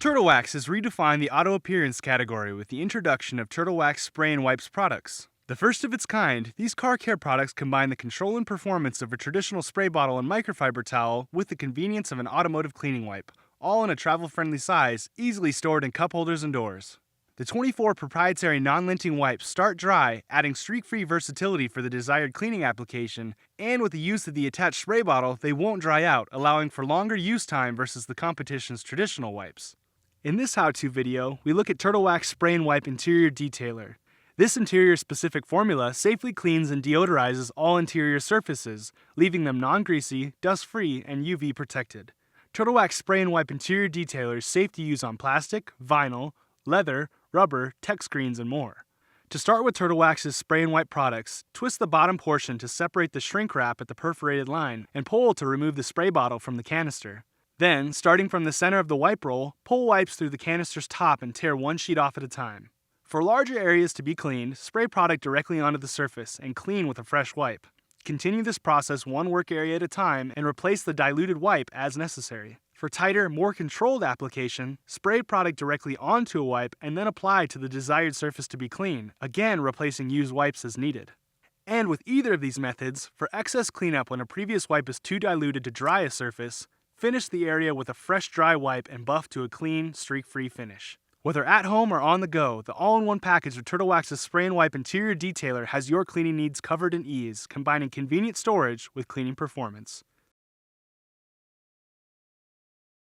Turtle Wax has redefined the auto appearance category with the introduction of Turtle Wax Spray and Wipes products. The first of its kind, these car care products combine the control and performance of a traditional spray bottle and microfiber towel with the convenience of an automotive cleaning wipe, all in a travel-friendly size, easily stored in cup holders and doors. The 24 proprietary non-linting wipes start dry, adding streak-free versatility for the desired cleaning application, and with the use of the attached spray bottle, they won't dry out, allowing for longer use time versus the competition's traditional wipes. In this how-to video, we look at Turtle Wax Spray and Wipe Interior Detailer. This interior-specific formula safely cleans and deodorizes all interior surfaces, leaving them non-greasy, dust-free, and UV protected. Turtle Wax Spray and Wipe Interior Detailer is safe to use on plastic, vinyl, leather, rubber, tech screens, and more. To start with Turtle Wax's spray and wipe products, twist the bottom portion to separate the shrink wrap at the perforated line and pull to remove the spray bottle from the canister. Then, starting from the center of the wipe roll, pull wipes through the canister's top and tear one sheet off at a time. For larger areas to be cleaned, spray product directly onto the surface and clean with a fresh wipe. Continue this process one work area at a time and replace the diluted wipe as necessary. For tighter, more controlled application, spray product directly onto a wipe and then apply to the desired surface to be clean, again replacing used wipes as needed. And with either of these methods, for excess cleanup when a previous wipe is too diluted to dry a surface, finish the area with a fresh dry wipe and buff to a clean, streak-free finish. Whether at home or on the go, the all-in-one package of Turtle Wax's Spray and Wipe Interior Detailer has your cleaning needs covered in ease, combining convenient storage with cleaning performance.